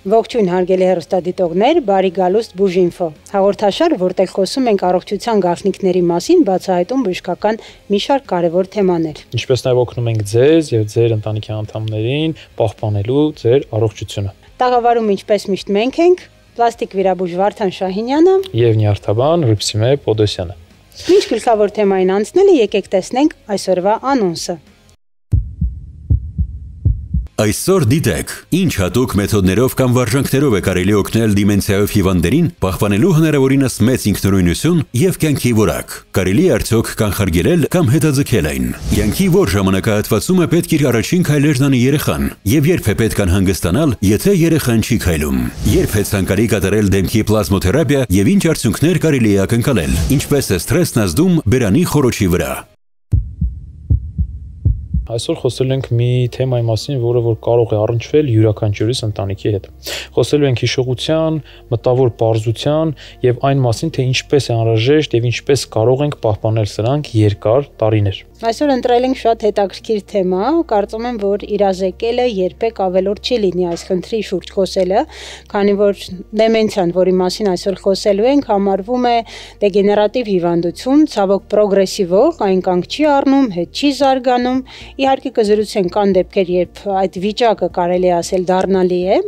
Ողջույն հարգելի հեռուստադիտողներ, բարի գալուստ Բուժինֆո։ Հաղորդաշար, որտեղ խոսում ենք առողջության գաղտնիքների մասին, բացահայտում բժշկական մի շարք կարևոր թեմաներ։ Ինչպես նաև օգնում ենք ձեզ եւ ձեր ընտանիքի անդամներին պահպանելու ձեր առողջությունը։ Տաղավարում ինչպես միշտ մենք ենք, պլաստիկ վիրաբույժ Վարդան Շահինյանը եւ նյարդաբան Ռիփսիմե Պոդոսյանը։ Ինչ գլխավոր թեմային անցնելը եկեք տեսնենք այսօրվա անոնսը։ Այսօր դիտեք, ինչ հատուկ մեթոդներով կամ վարժանքներով է կարելի օգնել դիմենցիայով հիվանդներին, պահպանելու հնարավորինս մեծ ինքնուրույնություն եւ կյանքի որակ։ Կարելի է արդյոք կանխարգելել կամ հետաձգել այն։ Կյանքի որ ժամանակահատվածում է պետք իր առաջին քայլերն անի երեխան, եւ երբ է պետք անհանգստանալ, եթե երեխան չի քայլում։ Երբ է ցանկալի կատարել դեմքի պլազմոթերապիա եւ ինչ արդյունքներ կարելի է ակնկալել։ Ինչպես է սթրեսն ազդում բերանի խորոչի վրա։ Այսօր խոսելու ենք մի թեմայի մասին, որը որ կարող է առնչվել յուրաքանչյուրիս ընտանիքի հետ։ Խոսելու ենք հիշողության, մտավոր պարզության եւ այն մասին, թե ինչպես է անհրաժեշտ եւ ինչպես կարող ենք պահպանել սրանք երկար տարիներ։ Այսօր ընտրել ենք շատ հետաքրքիր թեմա, կարծում եմ, որ իրազեկելը երբեք ավելորդ չի լինի այս խնդրի շուրջ խոսելը, քանի որ դեմենցիան, որի մասին այսօր խոսելու ենք, համարվում է դեգեներատիվ հիվանդություն, ցավոք պրոգրեսիվող, այն կանգ չի առնում, հետ չի զարգանում։ Իհարկե կզրուցենք կան դեպքեր, երբ այդ վիճակը կարելի է ասել դառնալի է,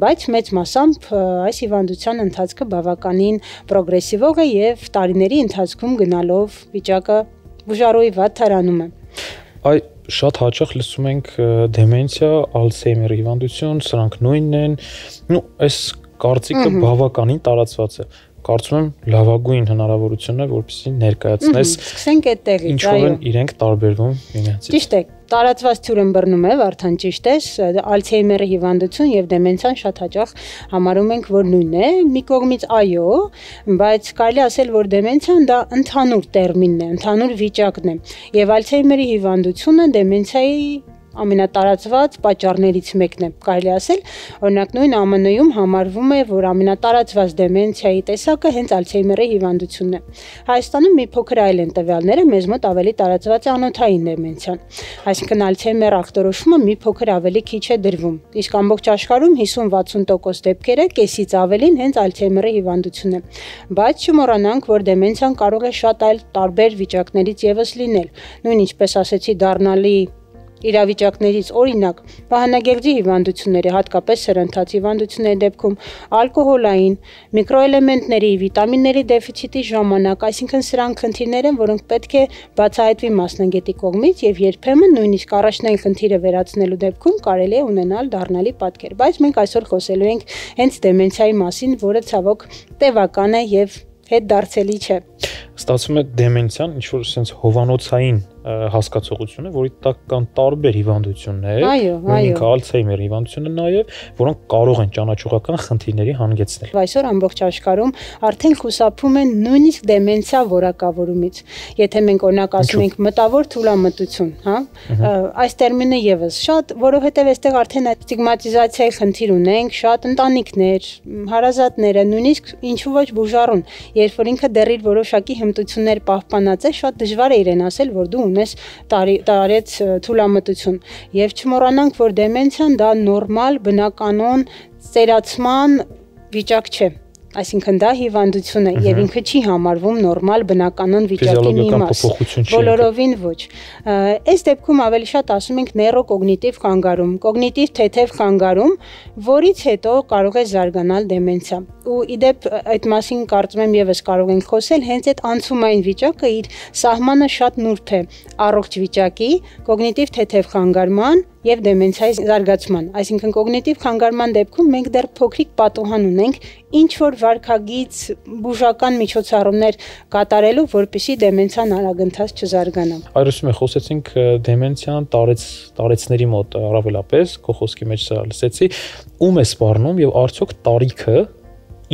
բայց մեծ մասամբ այս հիվանդության ընթացքը բավականին պրոգրեսիվող է եւ տարիների ընթացքում գնալով վիճակը բուժարոյի վատ թարանում է։ Այ շատ հաճախ լսում ենք դեմենցիա, Ալցհեյմերի հիվանդություն, սրանք նույնն են։ Այս կարծիքը բավականին տարածված է։ Կարծում եմ լավագույն հնարավորությունն է, որպեսզի ներկայացնես սկսենք այդտեղից, ինչով են իրենք տարբերվում միմյանցից։ Ճիշտ է, տարածված թյուրն բռնում է, Վարդան ճիշտ է, Ալցհեյմերի հիվանդություն եւ դեմենցիան շատ հաճախ համարում ենք, որ նույնն է, մի կողմից այո, բայց կարելի ասել, որ դեմենցիան դա ընդհանուր տերմինն է, ընդհանուր վիճակն է, եւ Ալցհեյմերի հիվանդությունը դեմենցիայի ամենատարածված պատճառներից մեկն է, կարելի ասել, օրինակ նույն ԱՄՆ-ում համարվում է, որ ամենատարածված դեմենցիայի տեսակը հենց Ալցհեյմերի հիվանդությունն է։ Հայաստանում մի փոքր այլ են տվյալները, մեզ մոտ ավելի տարածված է անոթային դեմենցիան, այսինքն Ալցհեյմեր ախտորոշումը մի փոքր ավելի քիչ է դրվում, իսկ ամբողջ աշխարհում 50-60% դեպքերը կեսից ավելին հենց Ալցհեյմերի հիվանդությունն է, բայց չմոռանանք, որ դեմենցիան կարող է շատ այլ տարբեր վիճակներից եւս լինել, նույն ինչպես ասեցի դառնալի իրավիճակներից օրինակ վահանագեղձի հիվանդությունների, հատկապես սրընթաց հիվանդությունների դեպքում ալկոհոլային, միկրոէլեմենտների, վիտամինների դեֆիցիտի ժամանակ, այսինքն սրանք խնդիրներ են, որոնք պետք է բացահայտվի մասնագետի կողմից եւ երբեմն նույնիսկ առաջնային խնդիրը վերացնելու դեպքում կարելի է ունենալ դառնալի պատկեր, բայց մենք այսօր խոսելու ենք հենց դեմենցիայի մասին, որը ցավոք տևական է եւ հետդարձելի չէ։ Ստացվում է դեմենցիան ինչ որ sense հովանոցային հասկացողություն է, որի տակ կան տարբեր հիվանդություններ, նույնիսկ Ալցհեյմերի հիվանդությունը նաև, որոնք կարող են ճանաչողական խնդիրների հանգեցնել։ Այսօր ամբողջ աշխարհում արդեն խուսափում են նույնիսկ դեմենցիա որակավորումից։ Եթե մենք օրինակ ասում ենք մտավոր թուլամտություն, հա, այս տերմինը եւս շատ, որովհետեւ այստեղ արդեն ստիգմատիզացիայի խնդիր ունենք, շատ ընտանիքներ, հարազատները, նույնիսկ ինչու ոչ բուժառուն, երբ որ ինքը դեռ իր որոշակի հմտություններ պահպանած է, շատ դժվար է իրեն ասել, որ դու ունես տարեց թուլամտություն եւ չմոռանանք, որ դեմենցիան դա նորմալ բնականon ծերացման վիճակ չէ, այսինքն դա հիվանդություն է եւ ինքը չի համարվում նորմալ բնականon վիճակի մի մաս, բոլորովին ոչ։ Այս դեպքում ավելի շատ ասում ենք նեյրոկոգնիտիվ խանգարում, կոգնիտիվ թեթև խանգարում, որից հետո կարող է զարգանալ դեմենցիա։ Ու իդեպ այդ մասին կարծում եմ եւս կարող ենք խոսել, հենց այդ անցումային վիճակը իր սահմանը շատ նուրբ է առողջ վիճակի, կոգնիտիվ թեթև խանգարման եւ դեմենցիայի զարգացման, այսինքն կոգնիտիվ խանգարման դեպքում մենք դեռ փոքրիկ պատուհան ունենք ինչ որ վարքագիծ բուժական միջոցառումներ կատարելու, որպեսզի դեմենցիան արագընթաց չզարգանա։ Այրուսում է խոսեցինք դեմենցիան տարեցների մոտ առավելապես, քո խոսքի մեջ սա լսեցի, ում է սպառնում եւ արդյոք տարիքը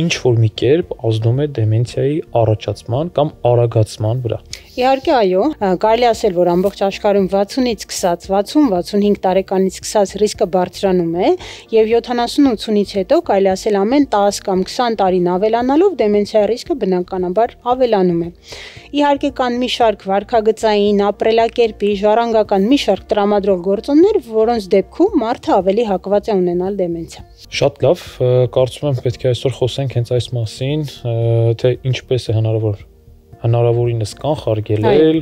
ինչ որ մի կերպ ազդում է դեմենցիայի առաջացման կամ արագացման վրա։ Իհարկե, այո, կարելի ասել, որ ամբողջ աշխարհում 60-ից սկսած 60-65 տարեկանից սկսած ռիսկը բարձրանում է եւ 70-80-ից հետո կարելի ասել ամեն 10 կամ 20 տարին ավելանալով դեմենցիայի ռիսկը բնականաբար ավելանում է։ Իհարկե կան մի շարք վարքագծային, ապրելակերպի, ժառանգական մի շարք տրամադրող գործոններ, որոնց դեպքում մարդը ավելի հակված է ունենալ դեմենցիա։ Շատ լավ, կարծում եմ պետք է այսօր խոսենք հենց այս մասին, թե ինչպես է հնարավորինս կանխարգելել,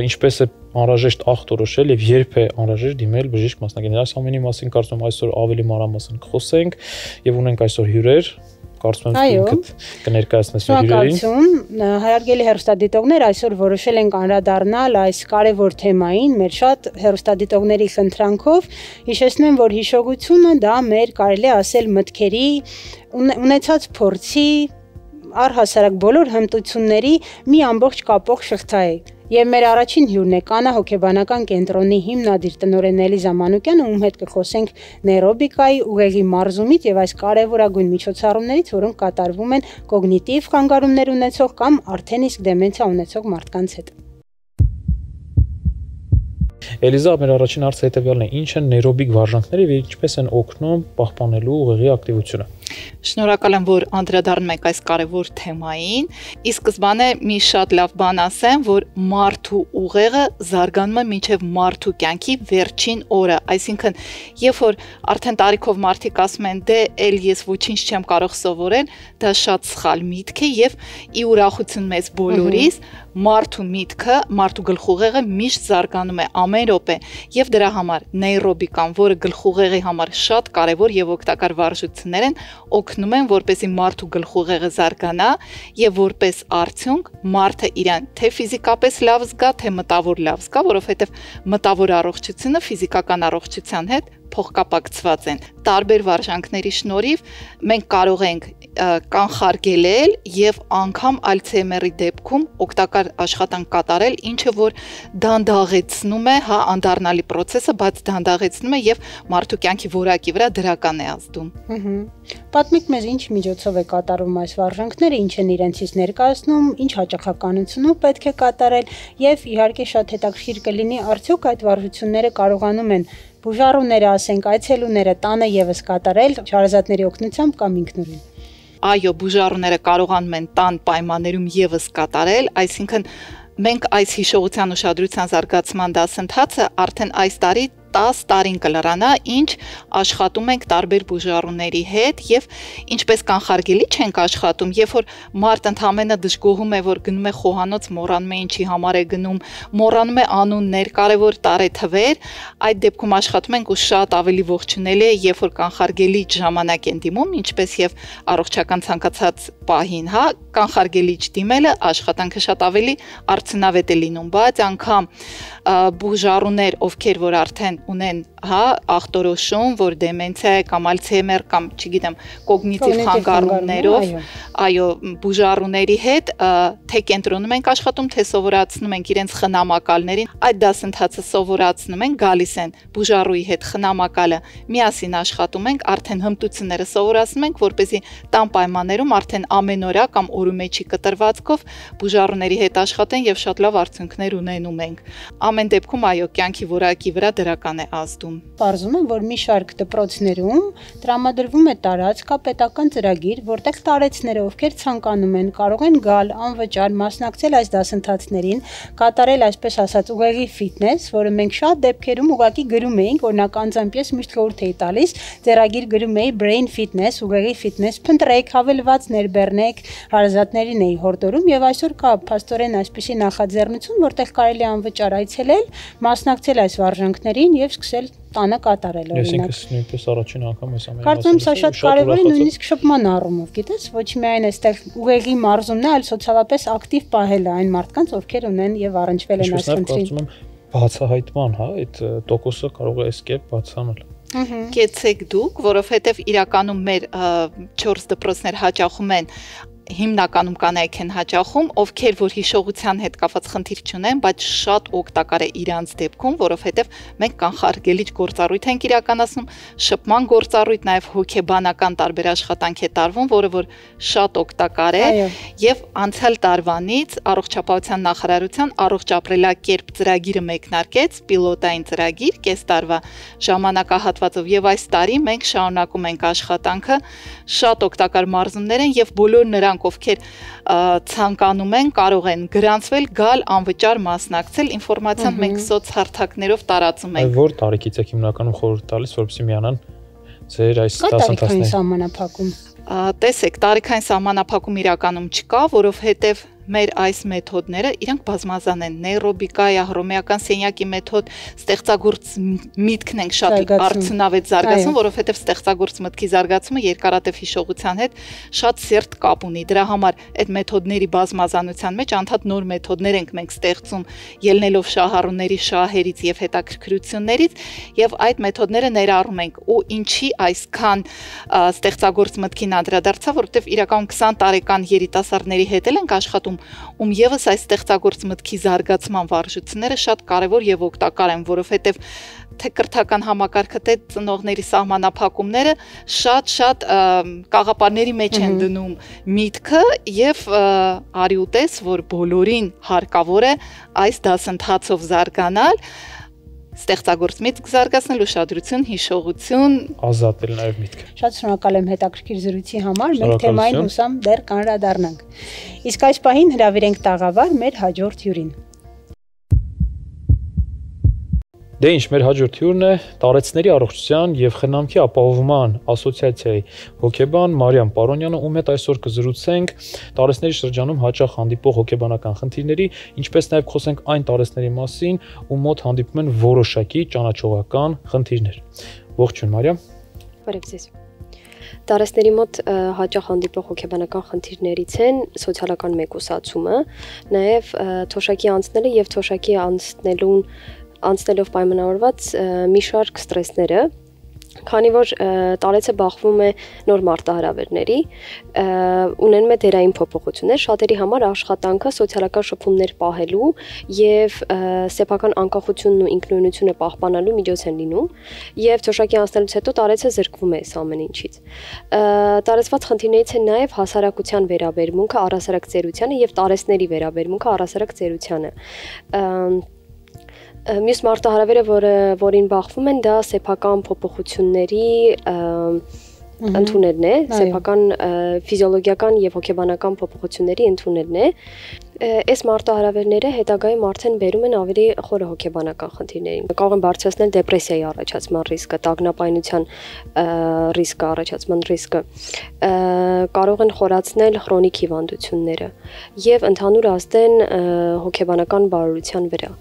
ինչպես է անհրաժեշտ ախտորոշել եւ երբ է անհրաժեշտ դիմել բժիշկ մասնագետի։ Այս ամենի մասին կարծում եմ այսօր ավելի մանրամասն կխոսենք եւ ունենք այսօր հյուրեր, կարծում եմ ինքդ կներկայացնես հյուրերին։ Շնորհակալություն, հարգելի հեռուստադիտողներ, այսօր որոշել ենք անդրադառնալ այս կարևոր թեմային մեր շատ հեռուստադիտողների խնդրանքով։ Հիշեցնեմ, որ հիշողությունը դա մեր կարելի ասել մտքերի ունեցած փորձի առհասարակ բոլոր հմտությունների մի ամբողջ կապող շղթա է։ Եվ մեր առաջին հյուրն է կանահոգեբանական կենտրոնի հիմնադիր տնօրեն Էլիզա Մանուկյանը, ում հետ կխոսենք նեյրոբիկայի, ուղեղի մարզումից եւ այս կարեւորագույն միջոցառումներից, որոնք կատարվում են կոգնիտիվ խանգարումներ ունեցող կամ արդեն իսկ դեմենցիա ունեցող մարդկանց հետ։ Էլիզա, մեր առաջին հարցը հետևյալն է. ինչ են նեյրոբիկ վարժանքները եւ ինչպես են օգնում պահպանելու ուղեղի ակտիվությունը։ Շնորհակալ եմ, որ անդրադառնում եք այս կարևոր թեմային։ Ի սկզբանե մի շատ լավ բան ասեմ, որ մարդու ուղեղը զարգանում է մինչև մարդու կյանքի վերջին օրը, այսինքն երբ որ արդեն տարիքով մարդիկ ասում են դե էլ ես ոչինչ չեմ կարող սովորել, դա շատ սխալ միտք է եւ ի ուրախություն մեզ բոլորիս մարդու միտքը, մարդու գլխուղեղը միշտ զարգանում է ամեն րոպե եւ դրա համար նեյրոբիկան, որը գլխուղեղի համար շատ կարեւոր եւ օգտակար վարժություններ են, օգնում են, որպեսզի մարդու գլխուղեղը զարգանա եւ որպես արդյունք մարդը իրան թե ֆիզիկապես լավ զգա, թե մտավոր լավ զգա, որովհետեւ մտավոր առողջությունը ֆիզիկական առողջության հետ փոխկապակցված են։ Տարբեր վարժանքների շնորհիվ մենք կարող ենք կանխարգելել եւ անգամ Ալցհեյմերի դեպքում օգտակար աշխատանք կատարել, ինչը որ դանդաղեցնում է, անդառնալի process-ը, բայց դանդաղեցնում է եւ մարդու կյանքի որակի վրա դրական է ազդում։ Պատմեք մեզ, ինչ միջոցով է կատարվում այս վարժանքները, ինչ են իրենցից ներկայացնում, ինչ հաճախականությունով պետք է կատարել եւ իհարկե շատ հետաքրքիր կլինի արդյոք այդ վարժությունները կարողանում են բուժառուները, ասենք, այցելուները տանը եւս կատարել հարազատների օգնությամբ կամ ինքնուրույն։ Այո, բուժառուները կարողանում են տան պայմաններում եւս կատարել, այսինքն մենք այս հիշողության ուշադրության զարգացման դասընթացը արդեն այս տարի 10 տարին կլրանա, ինչ աշխատում ենք տարբեր բուժառուների հետ եւ ինչպես կանխարգելի չենք աշխատում, երբ որ մարդ ընդամենը դժգոհում է, որ գնում է խոհանոց, մոռանում է ինչի համար է գնում, մոռանում է անուններ, կարևոր տարեթվեր, այդ դեպքում աշխատում ենք ու շատ ավելի ողջունելի է, երբ որ կանխարգելի ժամանակ են դիմում, ինչպես եւ առողջական ցանկացած պահին, կանխարգելի դիմելը աշխատանքը շատ ավելի արդյունավետ է լինում, բայց անգամ բուժառուներ, ովքեր որ արդեն ունեն, ախտորոշում, որ դեմենցիա է կամ Ալցհեյմեր կամ, չգիտեմ, կոգնիտիվ խանգարումներով, այո, բուժառուների հետ թե կենտրոնում ենք աշխատում, թե սովորացնում ենք իրենց խնամակալներին, այդ դասընթացը սովորացնում ենք, գալիս են բուժառուի հետ խնամակալը, միասին աշխատում ենք, արդեն հմտությունները սովորացնում ենք, որպեսզի տան պայմաններում արդեն ամենօրյա կամ օրու մեջի կտրվածքով բուժառուների հետ աշխատեն եւ շատ լավ արդյունքներ ունենում ենք։ Ամեն դեպքում այո, կյանքի որակի վրա դրական է ազդում։ Պարզում եմ, որ մի շարք դպրոցներում տրամադրվում է տարածքապետական ծրագիր, որտեղ տարեցները, ովքեր ցանկանում են, կարող են գալ անվճար մասնակցել այս դասընթացներին, կատարել այսպես ասած ուղեղի ֆիթնես, որը մենք շատ դեպքերում ուղղակի գրում էինք, օրինակ անձամբ ես միշտ խորհուրդ էի տալիս, ձեռագիր գրում էի brain fitness, ուղեղի ֆիթնես, փնտրեք, հավելվածներ բեռնեք, հարազատներին էի հորդորում եւ այսօր կա փաստորեն այսպիսի նախաձեռնություն, որտեղ կարելի է անվճար այցելել, մասնակցել այս վարժանքներին եւ սկսել տանը կատարել օրինակ։ Ես նույնպես առաջին անգամ այս ամենը Կարծում եմ սա շատ կարևոր է նույնիսկ շփման առումով, գիտես, ոչ միայն այստեղ ուղեղի մարզումն է, այլ սոցիալապես ակտիվ պահելը այն մարդկանց, ովքեր ունեն եւ առնչվել են այս խնդրին։ Կարծում եմ բացահայտման, այդ տոկոսը կարող է այս կերպ բացանել։ Կեցեք դուք, որովհետև իրականում մեր 4 դպրոցներ հաճախում են հիմնականում կանայք են հաճախում, ովքեր որ հիշողության հետ կապված խնդիր չունեն, բայց շատ օգտակար է իրանց դեպքում, որովհետև մենք կանխարգելիչ գործառույթ ենք իրականացնում, շփման գործառույթ, նաև հոգեբանական տարբեր աշխատանք է տարվում, որը որ շատ օգտակար է, եւ անցյալ տարվանից Առողջապահության նախարարության առողջ ապրելակերպ ծրագիրը մեկնարկեց, պիլոտային ծրագիր, կես տարվա ժամանակահատվածով, եւ այս տարի մենք շարունակում ենք աշխատանքը, շատ օգտակար մարզումներ են եւ բոլոր նրանք, ովքեր ցանկանում են, կարող են գրանցվել, գալ անվճար մասնակցել, ինֆորմացիան մենք սոցհարթակներով տարածում ենք։ Որ տարիքից եք հիմնականում խորհուրդ տալիս, որպեսզի միանան ձեր այս դասընթացները։ Սահմանափակում։ Տեսեք, տարիքային սահմանափակում իրականում չկա, որովհետև մեր այս մեթոդները իրանք բազմազան են, նեյրոբիկայա, հռոմեական սենյակի մեթոդ, ստեղծագործ միտքն ենք շատ արդյունավետ զարգացնում, որովհետև ստեղծագործ մտքի զարգացումը երկարատև հիշողության հետ շատ սերտ կապ ունի։ Դրա համար այդ մեթոդների բազմազանության մեջ անդադ նոր մեթոդներ ենք մենք ստեղծում, ելնելով շահառուների շահերից եւ հետաքրքրություններից, եւ այդ մեթոդները ներառում ենք։ Ու ինչի այսքան ստեղծագործ մտքին անդրադարձա, որովհետև իրականում 20 տարեկան երիտասարդների հետ ենք աշխատում, ում եւս այս ստեղծագործ մտքի զարգացման վարժությունները շատ կարեւոր եւ օգտակար են, որովհետեւ թե կրթական համակարգը, թե ծնողների սահմանափակումները շատ կաղապարների մեջ են դնում միտքը եւ արի ուտես, որ բոլորին հարկավոր է այս դասընթացով զարգանալ, ստեղծագործ միտք զարգացնել, ուշադրություն, հիշողություն, ազատել նաև միտքը։ Շատ շնորհակալ եմ հետաքրքիր զրույցի համար, մենք թեմային հուսամ դեռ կանրադառնանք։ Իսկ այս պահին հրավիրենք տաղավար մեր հաջորդ հյուրին։ Դե ինչ, մեր հաջորդ հյուրն է տարեցների առողջության եւ խնամքի ապահովման ասոցիացիայի հոգեբան Մարիամ Պարոնյանը, ում հետ այսօր կզրուցենք տարեցների շրջանում հաճախ հանդիպող հոգեբանական խնդիրների, ինչպես նաեւ խոսենք այն տարեցների մասին, ում մոտ հանդիպում են որոշակի ճանաչողական խնդիրներ։ Ողջույն Մարիամ։ Բարև ձեզ։ Տարեցների մոտ հաճախ հանդիպող հոգեբանական խնդիրներից են սոցիալական մեկուսացումը, նաեւ թոշակի անցնելը եւ թոշակի անցնելով պայմանավորված մի շարք ստրեսները, քանի որ տարեցը բախվում է նոր մարտահրավերների, ունենում է դերային փոփոխություններ, շատերի համար աշխատանքը սոցիալական շփումներ պահելու եւ սեփական անկախությունն ու ինքնուրույնությունը պահպանելու միջոց են լինում, եւ թոշակի անցնելուց հետո տարեցը զրկվում է այս ամեն ինչից։ Տարեցված խնդիրներից են նաեւ հասարակության վերաբերմունքը առհասարակ ծերությանը եւ տարեցների վերաբերմունքը առհասարակ ծերությանը։ Մյուս մարտահրավերը, որին բախվում են, դա սեփական փոփոխությունների ընդունելն է, սեփական ֆիզիոլոգիական եւ հոգեբանական փոփոխությունների ընդունելն է։ Այս մարտահրավերները հետագայում արդեն բերում են ավելի խորը հոգեբանական խնդիրներին։ Կարող են բարձրացնել դեպրեսիայի առաջացման ռիսկը, տագնապայնության ռիսկը, առաջացման ռիսկը, կարող են խորացնել քրոնիկ հիվանդությունները եւ ընդհանուր ազդեն հոգեբանական բարօրության վրա։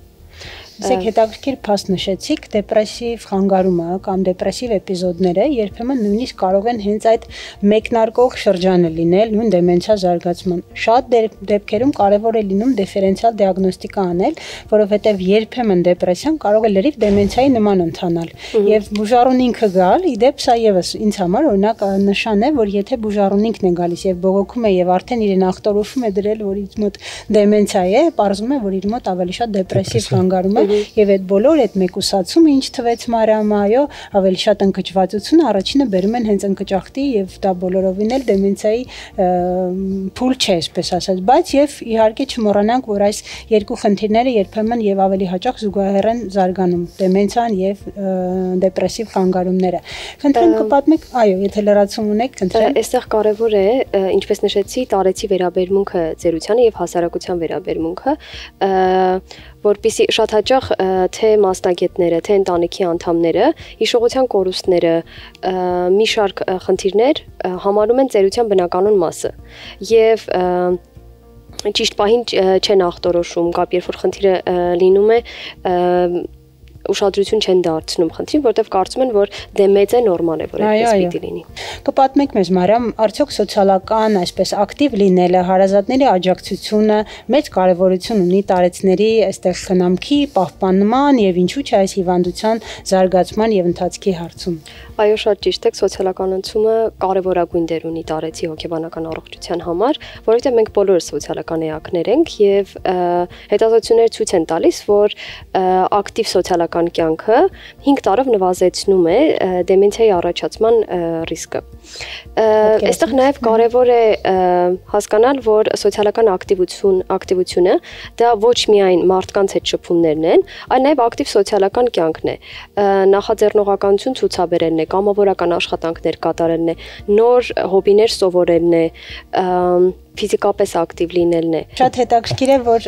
Իսկ հետաքրքիր փաստ նշեցիք, դեպրեսիվ խանգարումը կամ դեպրեսիվ էպիզոդները երբեմն նույնիսկ կարող են հենց այդ մեկնարկող շրջանը լինել նույն դեմենցիա զարգացման։ Շատ դեպքերում կարևոր է լինում դիֆերենցիալ դիագնոստիկա անել, որովհետև երբեմն դեպրեսիան կարող է լրիվ դեմենցիայի նման ընթանալ։ Եվ բուժառունինքը գալ, իդեպ սա եւս ինձ համար օրինակ նշան է, որ եթե բուժառունինքն է գալիս եւ բողոքում է եւ արդեն իրեն ախտորոշում է դրել, որ իր մոտ դեմենցիա է, պարզվում է, որ իր մոտ ավելի շատ դեպրեսիվ խանգարում է։ Եվ այդ բոլոր այդ մեկուսացումը, ինչ թվեց Մարիամը, այո, ավելի շատ ընկճվածություն առաջինը բերում են հենց ընկճախտի եւ դա բոլորովին էլ դեմենցիայի փուլ չէ, այսպես ասած, բայց եւ իհարկե չմոռանանք, որ այս երկու խնդիրները երբեմն եւ ավելի հաճախ զուգահեռ են զարգանում, դեմենցիան եւ դեպրեսիվ խանգարումները։ Խնդրեմ կպատմեք, այո, եթե լրացում ունեք, խնդրեմ։ Այստեղ կարեւոր է, ինչպես նշեցի, տարեցի վերաբերմունքը ծերությանը եւ հասարակության վերաբերմունքը, որպեսզի շատ հաճախ թե մասնագետները, թե ընտանիքի անդամները, հիշողության կորուստները, մի շարք խնդիրներ համարում են ծերության բնականon մասը եւ ճիշտ պահին չեն ախտորոշում, կապ երբ որ խնդիրը լինում է ուշադրություն չեն դարձնում խնդրին, որտեղ կարծում են, որ դե մեծ է, նորմալ է, որ այդպես պիտի լինի։ Կպատմեք մեզ, Մարիամ, արդյոք սոցիալական, այսպես ակտիվ լինելը, հարազատների աջակցությունը մեծ կարևորություն ունի տարեցների այստեղ խնամքի, պահպանման եւ ինչու՞ չէ այս հիվանդության զարգացման եւ ընթացքի հարցում։ Այո, շատ ճիշտ է, սոցիալական ընթացումը կարևորագույն դեր ունի տարեցի հոգեբանական առողջության համար, որովհետև մենք բոլորս սոցիալական էակներ ենք եւ հետազոտությունները ցույց են տալիս, որ ակտիվ սոցիալական կյանքը 5 տարով նվազեցնում է դեմենցիայի առաջացման ռիսկը։ Այստեղ նաև կարևոր է հասկանալ, որ սոցիալական ակտիվությունը դա ոչ միայն մարդկանց հետ շփումներն են, այլ նաև ակտիվ սոցիալական կյանքն է։ Նախաձեռնողականություն ցուցաբերելն է, կամավորական աշխատանքներ կատարելն է, նոր հոբիներ սովորելն է, ֆիզիկապես ակտիվ լինելն է։ Շատ հետաքրքիր է, որ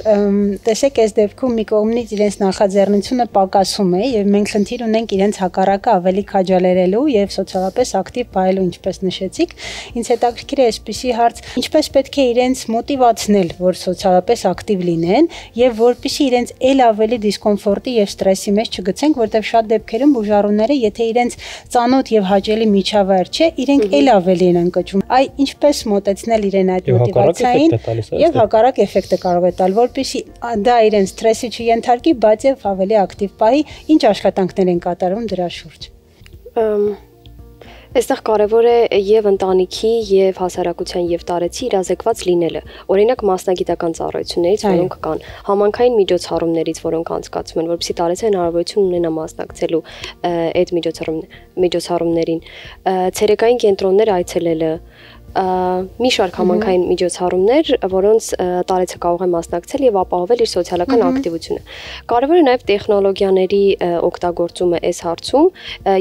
տեսեք, այս դեպքում մի կողմից իրենց նախաձեռնությունը պակասում է եւ մենք խնդիր ունենք իրենց հակառակը ավելի քաջալերելու եւ սոցիալապես ակտիվ բայելու, ինչպես նշեցիք։ Ինձ հետաքրքիր է այսպիսի հարց, ինչպես պետք է իրենց մոտիվացնել, որ սոցիալապես ակտիվ լինեն եւ որպեսզի իրենց ել ավելի դիսկոմֆորտի եւ ստրեսի մեջ չգցենք, որտեղ շատ դեպքերում բուժառուները, եթե իրենց ծանոթ եւ հաճելի միջավայր չէ, իրենք ել ավելի են ընկճում։ Այ ինչպես մոտեցնել իրեն այդ եւ հակառակ էֆեկտը կարող է տալ, որպեսզի դա իրեն ստրեսի չենթարկի, բայց եւ ավելի ակտիվ պահի, ինչ աշխատանքներ են կատարվում դրա շուրջ։ Այստեղ կարևոր է եւ ընտանիքի եւ հասարակության եւ տարեցի իրազեկված լինելը։ Օրինակ մասնագիտական ծառայություններից, որոնք կան, համանքային միջոցառումներից, որոնք անցկացվում են, որովհետեւ տարեցը հնարավորություն ունենա մասնակցելու այդ միջոցառումներին, ցերեկային կենտրոններ այցելելը, մի շարք համանքային միջոցառումներ, որոնց տարեցը կարող է մասնակցել եւ ապահովել իր սոցիալական ակտիվությունը։ Կարևոր է նաեւ տեխնոլոգիաների օգտագործումը այս հարցում,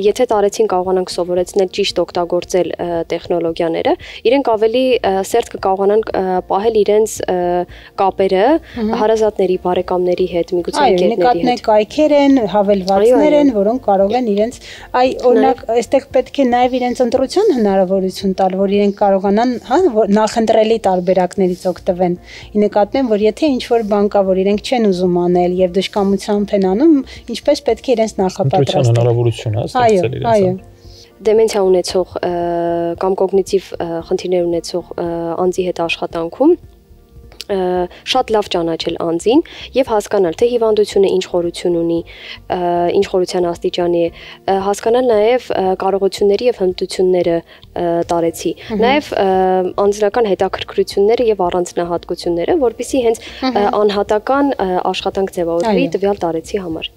եթե տարեցին կարողանանք սովորեցնել ճիշտ օգտագործել տեխնոլոգիաները, իրենք ավելի սերտ կկարողանան պահել իրենց կապերը հարազատների, բարեկամների հետ, միգուցե ընկերների հետ։ Նկատներ կայքեր են, հավելվածներ են, որոնք կարող են իրենց, օրինակ, այստեղ պետք է նաեւ իրենց ընտրության հնարավորություն տալ, որ իրենք կարողանան նախընտրելի տարբերակներից օգտվեն։ Ի նկատմամբ, որ եթե ինչ-որ բան կա, որ իրենք չեն ուզում անել եւ դժկամությամբ են անում, ինչպես պետք է իրենց նախապատրաստել։ Հնարավորություն է ստեղծել իրենց։ Այո։ Դեմենցիա ունեցող կամ կոգնիտիվ խնդիրներ ունեցող անձի հետ աշխատանքում շատ լավ ճանաչել անձին եւ հասկանալ թե հիվանդությունը ինչ խորություն ունի, ինչ խորության աստիճանի է, հասկանալ նաեւ կարողությունների եւ հմտությունները տարեցի, նաեւ անձնական հետաքրքրությունները եւ առանձնահատկությունները, որովհետեւ հենց անհատական աշխատանք ձևավորվի տվյալ տարեցի համար։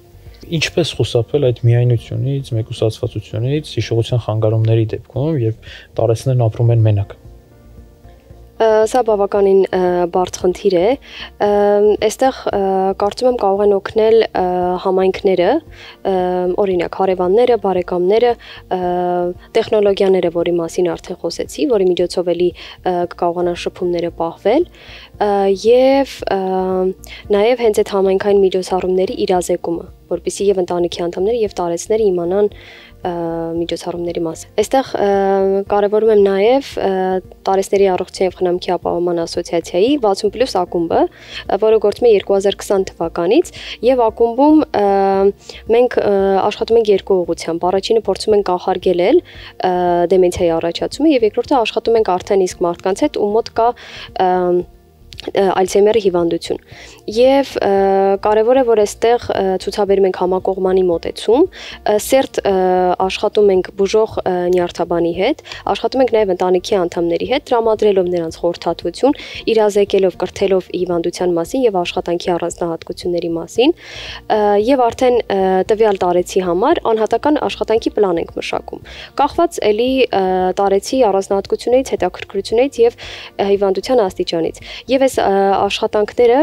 Ինչպես խուսափել այդ միայնությունից, մեկուսացվածությունից, հիշողության խանգարումների դեպքում, երբ տարեցներն ապրում են մենակ։ Սա բավականին բարդ խնդիր է։ Այստեղ կարծում եմ կարող են օգնել համայնքները, օրինակ հարևանները, բարեկամները, տեխնոլոգիաները, որի մասին արդեն խոսեցի, որի միջոցով էլի կկարողանան շփումները պահվել, եւ նաեւ հենց այդ համայնքային միջոցառումների իրազեկումը, որպեսզի եւ ընտանիքի անդամները եւ տարեցները իմանան միջոցառումների մասին։ Այստեղ կարևորում եմ նաև տարեցների առողջության եւ խնամքի ապահովման ասոցիացիայի 60+ ակումբը, որը գործում է 2020 թվականից, եւ ակումբում մենք աշխատում ենք երկու ուղղությամբ։ Առաջինը փորձում ենք կանխարգելել դեմենցիայի առաջացումը եւ երկրորդը աշխատում ենք արդեն իսկ մարդկանց հետ, ում մոտ կա Ալցհեյմերի հիվանդություն։ Եվ կարևոր է, որ այստեղ ցուցաբերում ենք համակողմանի մոտեցում, սերտ աշխատում ենք բուժող նյարդաբանի հետ, աշխատում ենք նաև ընտանիքի անդամների հետ, տրամադրելով նրանց խորհրդատվություն, իրազեկելով, կրթելով հիվանդության մասին եւ աշխատանքի առանձնահատկությունների մասին, եւ արդեն տվյալ տարեցի համար անհատական աշխատանքի պլան ենք մշակում։ Կախված էլի տարեցի առանձնահատկություններից, հետաքրքրություններից եւ հիվանդության աստիճանից։ Եվ այս աշխատանքները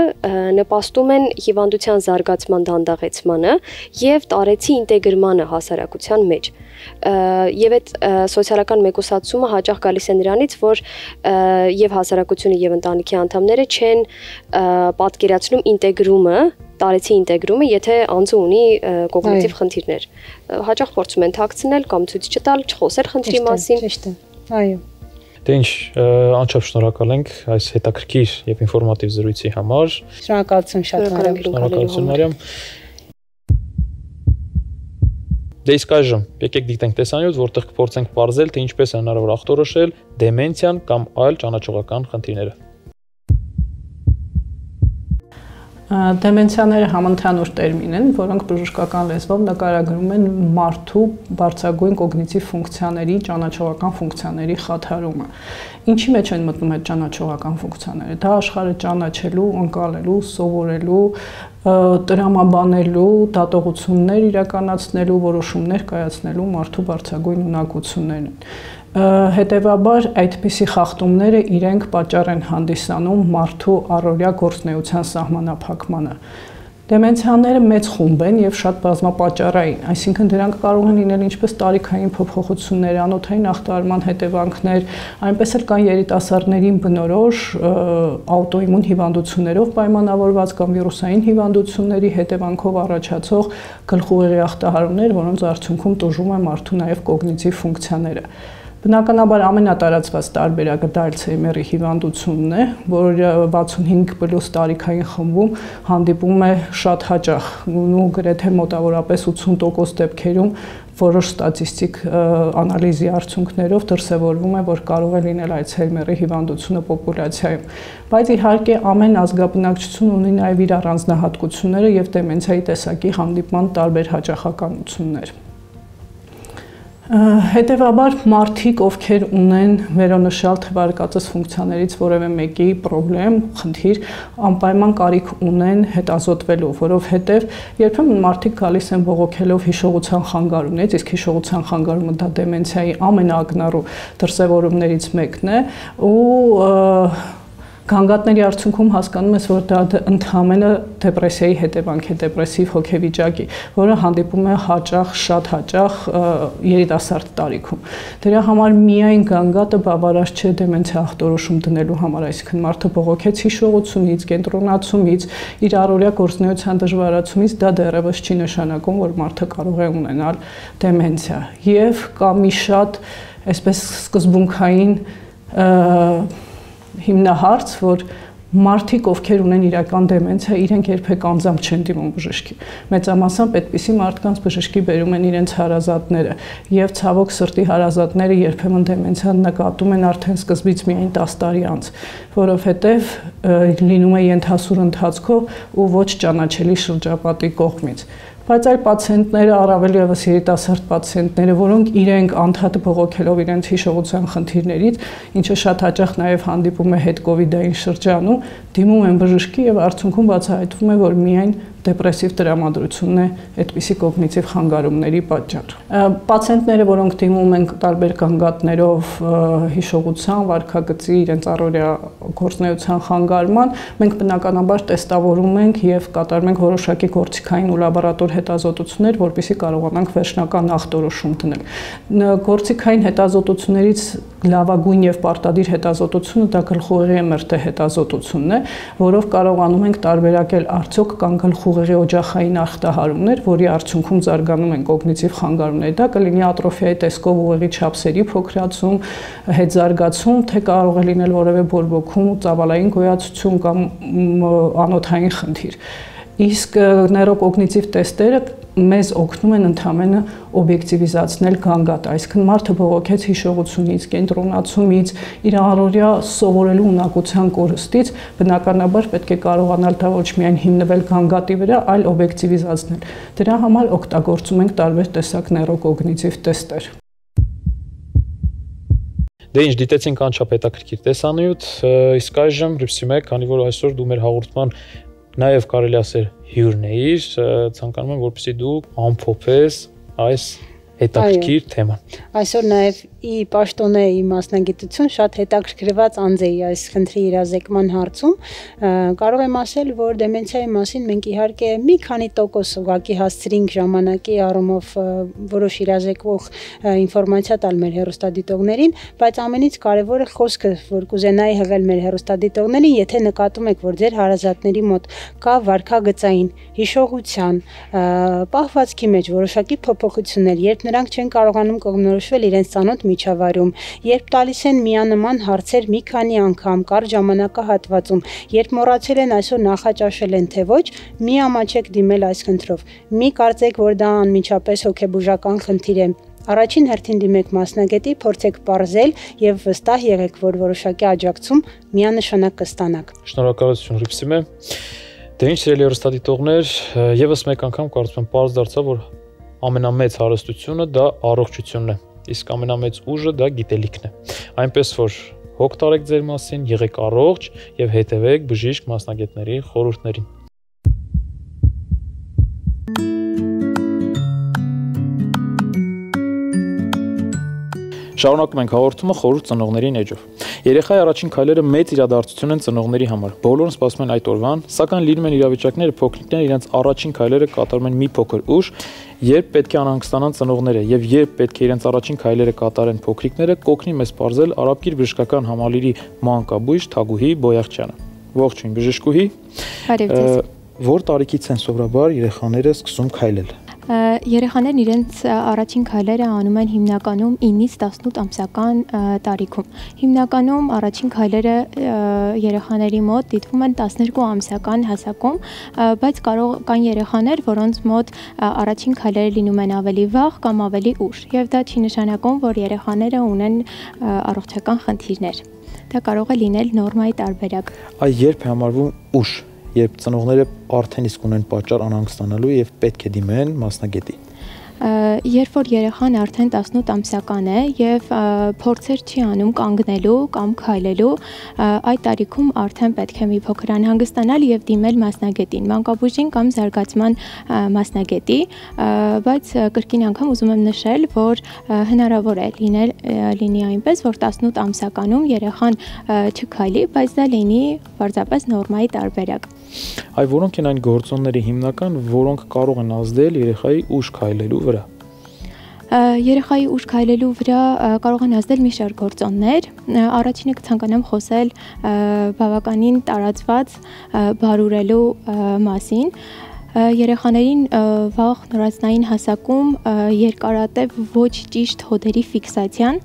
նպաստում են հիվանդության զարգացման դանդաղեցմանը եւ տարեցի ինտեգրմանը հասարակության մեջ։ Եվ այդ սոցիալական մեկուսացումը հաճախ գալիս է նրանից, որ եւ հասարակությունը եւ ընտանիքի անդամները չեն պատկերացնում ինտեգրումը, տարեցի ինտեգրումը, եթե անձը ունի կոգնիտիվ խնդիրներ։ Հաճախ փորձում են թաքցնել կամ ցույց չտալ, չխոսել խնդրի մասին։ Ճիշտ է։ Այո։ Դե ինչ, անչափ շնորհակալ ենք այս հետաքրքիր եւ ինֆորմատիվ զրույցի համար։ Շնորհակալություն շատ Մարիամ։ Շնորհակալություն Մարիամ։ Դե իսկ այժմ եկեք դիտենք տեսանյութ, որտեղ կփորձենք ողջել, թե ինչպես է հնարավոր ախտորոշել դեմենցիան կամ այլ ճանաչողական խնդիրները։ Դեմենցիաները համընդհանուր տերմին են, որոնք բժշկական լեզվով նկարագրում են մարդու բարձրագույն կոգնիտիվ ֆունկցիաների, ճանաչողական ֆունկցիաների խաթարումը։ Ինչի մեջ են մտնում այդ ճանաչողական ֆունկցիաները։ Դա աշխարհը ճանաչելու, ընկալելու, սովորելու, տրամաբանելու, դատողություններ իրականացնելու, որոշումներ կայացնելու մարդու բարձրագույն ունակություններն են։ Հետևաբար այդպիսի խախտումները իրենք պատճառ են հանդիսանում մարդու առօրյա գործունեության սահմանափակմանը։ Դեմենցիաները մեծ խումբ են եւ շատ բազմապատճառային, այսինքն դրանք կարող են լինել ինչպես տարիքային փոփոխություններ, անոթային ախտարման հետևանքներ, այնպես էլ կան երիտասարդներին բնորոշ աուտոիմուն հիվանդություններով պայմանավորված կամ վիրուսային հիվանդությունների հետևանքով առաջացող գլխուղեղի ախտահարումներ, որոնց արդյունքում տուժում է մարդու նաեւ կոգնիտիվ ֆունկցիաները։ Բնականաբար ամենատարածված տարբերակը դա Ալցհեյմերի հիվանդությունն է, որը 65+ տարիքային խմբում հանդիպում է շատ հաճախ, ու գրեթե մոտավորապես 80% դեպքերում որոշ ստատիստիկ անալիզի արդյունքներով դրսևորվում է, որ կարող է լինել Ալցհեյմերի հիվանդությունը պոպուլյացիայում։ Բայց իհարկե ամեն ազգաբնակչություն ունի նաև իր առանձնահատկությունները եւ դեմենցիայի տեսակի հանդիպման տարբեր հաճախականություններ։ Հետևաբար մարդիկ, ովքեր ունեն վերոնշյալ թվարկածս ֆունկցիաներից որևէ մեկի պրոբլեմ, խնդիր, անպայման կարիք ունեն հետազոտվելու, որովհետև երբեմն մարդիկ գալիս են բողոքելով հիշողության խանգարումներից, իսկ հիշողության խանգարումը դա դեմենցիայի ամենաակնառու դրսևորումներից մեկն է, ու Գանգատների արդյունքում հասկանում ես, որ դա ընդհանրապես դեպրեսիայի հետևանք է, դեպրեսիվ հոգեվիճակի, որը հանդիպում է հաճախ, շատ հաճախ երիտասարդ տարիքում։ Դրա համար միայն գանգատը բավարար չէ դեմենցիա ախտորոշում դնելու համար, այսինքն մարդը բողոքեց հիշողությունից, կենտրոնացումից, իր առօրյա գործունեության դժվարացումից, դա դեռևս չի նշանակում, որ մարդը կարող է ունենալ դեմենցիա։ Եվ կա մի շատ այսպես սկզբունքային հիմնահարց, որ մարդիկ, ովքեր ունեն իրական դեմենցիա, իրենք երբեք անձամբ չեն դիմում բժշկի։ Մեծամասամբ այդպիսի մարդկանց բժշկի բերում են իրենց հարազատները, եւ ցավոք սրտի հարազատները երբեմն դեմենցիան նկատում են արդեն սկզբից միայն 10 տարի անց, որովհետեւ լինում է ենթասուր ընթացքով ու ոչ ճանաչելի շրջապատի կողմից։ Բայց այլ պացիենտները, առավել ևս երիտասարդ պացիենտները, որոնք իրենք անդադար բողոքելով իրենց հիշողության խնդիրներից, ինչը շատ հաճախ նաև հանդիպում է հետ-կովիդային շրջանում, դիմում են բժշկի եւ արդյունքում բացահայտվում է, որ միայն դեպրեսիվ տրամադրությունն է այդպիսի կոգնիտիվ խանգարումների պատճառ։ Պացիենտները, որոնք դիմում են տարբեր գանգատներով հիշողության, վարքագծի, իրենց առօրյա գործունեության խանգարման, մենք բնականաբար տեստավորում ենք եւ կատարում ենք որոշակի գործիքային ու լաբորատոր հետազոտություններ, որպեսզի կարողանանք վերջնական ախտորոշում դնել։ Գործիքային հետազոտություններից լավագույն եւ պարտադիր հետազոտությունը դա գլխուղեղի MRT հետազոտությունն է, որով կարողանում ենք տարբերակել արդյոք կան գլխուղեղի օջախային ախտահարումներ, որի արդյունքում զարգանում են կոգնիտիվ խանգարումներ։ Դա կլինի ատրոֆիայի տեսքով ուղեղի չափսերի փոքրացում, հետզարգացում, թե կարող է լինել որևէ բորբոքում, ծավալային գոյացություն կամ անոթային խնդիր։ Իսկ նեյրոկոգնիտիվ տեստերը մեզ օգնում են ընդհանրապես օբյեկտիվիզացնել գանգատը, այսինքն մարդը բողոքեց հիշողությունից, կենտրոնացումից, իր առօրյա սովորելու ունակության կորստից, բնականաբար պետք է կարողանալ դա ոչ միայն հիմնվել գանգատի վրա, այլ օբյեկտիվիզացնել։ Դրա համար օգտագործում ենք տարբեր տեսակ նեյրոկոգնիտիվ տեստեր։ Դե ինչ դիտեցինք անչափ հետաքրքիր տեսանյութ, իսկ այժմ Ռիփսիմե, քանի որ այսօր դու մեր հաղորդման նաև կարելի ասել հյուրն էիր, ցանկանում եմ, որպեսզի դու ամփոփես այս հետաքրքիր թեման։ Այսօր նաև ի պաշտոնե ի մասնագիտություն շատ հետաքրքրված անձ էի այս խնդրի իրազեկման հարցում, կարող եմ ասել, որ դեմենցիայի մասին մենք իհարկե մի քանի տոկոս ուղղակի հասցրինք ժամանակի առումով որոշ իրազեկվող ինֆորմացիա տալ մեր հեռուստադիտողներին, բայց ամենից կարևորը խոսքը, որ կուզենայի հղել մեր հեռուստադիտողներին, եթե նկատում եք, որ ձեր հարազատների մոտ կա վարքագծային, հիշողության, պահվածքի մեջ որոշակի փոփոխություններ, երբ նրանք չեն կարողանում կողմնորոշվել իրենց ծանոթ միջավայրում, երբ տալիս են միանման հարցեր մի քանի անգամ կարճ ժամանակահատվածում, երբ մոռացել են այսօր նախաճաշել են թե ոչ, մի ամաչեք դիմել այս խնդրով։ Մի կարծեք, որ դա անմիջապես հոգեբուժական խնդիր է։ Առաջին հերթին դիմեք մասնագետի, փորձեք պարզել եւ վստահ եղեք, որ որոշակի աջակցում միանշանակ կստանաք։ Շնորհակալություն Ռիփսիմե։ Դե ինչ սիրելի հեռուստադիտողներ, եւս մեկ անգամ կարծում եմ պարզ դարձավ, որ ամենամեծ հարստությունը դա առողջությունն է, իսկ ամենամեծ ուժը դա գիտելիքն է։ Այնպես որ հոգ տարեք ձեր մասին, եղեք առողջ եւ հետեւեք բժիշկ մասնագետների խորհուրդներին։ Շարունակում ենք հաղորդումը խորհուրդ ծնողներին էջով։ Երեխայի առաջին քայլերը մեծ իրադարձություն են ծնողների համար։ Բոլորն սպասում են այդ օրվան, սակայն լինում են իրավիճակները փոքրիկները իրենց առաջին քայլերը կատարում են մի փոքր ուշ, երբ պետք է անհանգստանան ծնողները եւ երբ պետք է իրենց առաջին քայլերը կատարեն փոքրիկները, կօգնի մեզ բարձել Արաբկիր բժշկական համալիրի մանկաբույժ Թագուհի Բոյախչյանը։ Ողջույն բժշկուհի։ Բարև ձեզ։ Որ տարիքից են սովորաբար երեխաները սկսում քայլել։ Երեխաներն իրենց առաջին քայլերը անում են հիմնականում 9-ից 18 ամսական տարիքում։ Հիմնականում առաջին քայլերը երեխաների մոտ դիտվում են 12 ամսական հասակում, բայց կարող կան երեխաներ, որոնց մոտ առաջին քայլերը լինում են ավելի վաղ կամ ավելի ուշ, եւ դա չի նշանակում, որ երեխաները ունեն առողջական խնդիրներ։ Դա կարող է լինել նորմայի տարբերակ։ Այ երբ է համարվում ուշ, երբ ծնողները արդեն իսկ ունեն պատճառ անհանգստանալու եւ պետք է դիմեն մասնագետի։ Երբ որ երեխան արդեն 18 ամսական է եւ փորձեր չի անում կանգնելու կամ քայլելու, այդ տարիքում արդեն պետք է մի փոքր անհանգստանալ եւ դիմել մասնագետին, մանկաբույժին կամ զարգացման մասնագետի, բայց կրկին անգամ ուզում եմ նշել, որ հնարավոր է լինի այնպես, որ 18 ամսականում երեխան չքայլի, բայց դա լինի պարզապես նորմայի տարբերակ։ Այ որոնք են այն գործոնները հիմնական, որոնք կարող են ազդել երեխայի ուշ քայլելու վրա։ Երեխայի ուշ քայլելու վրա կարող են ազդել մի շարք գործոններ։ Առաջինը կցանկանամ խոսել բավականին տարածված բարուրելու մասին։ Երեխաներին վաղ նորածնային հասակում երկարատև ոչ ճիշտ հոդերի ֆիքսացիան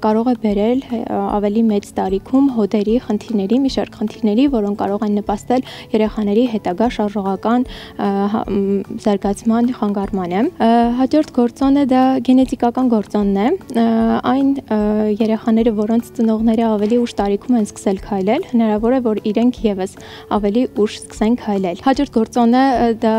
կարող է բերել ավելի մեծ տարիքում հոդերի խնդիրների, մի շարք խնդիրների, որոնք կարող են նպաստել երեխաների հետագա շարժողական զարգացման խանգարմանը։ Հաջորդ գործոնը դա գենետիկական գործոնն է։ Այն երեխաները, որոնց ծնողները ավելի ուշ տարիքում են սկսել քայլել, հնարավոր է, որ իրենք եւս ավելի ուշ սկսեն քայլել։ Հաջորդ գործոնը դա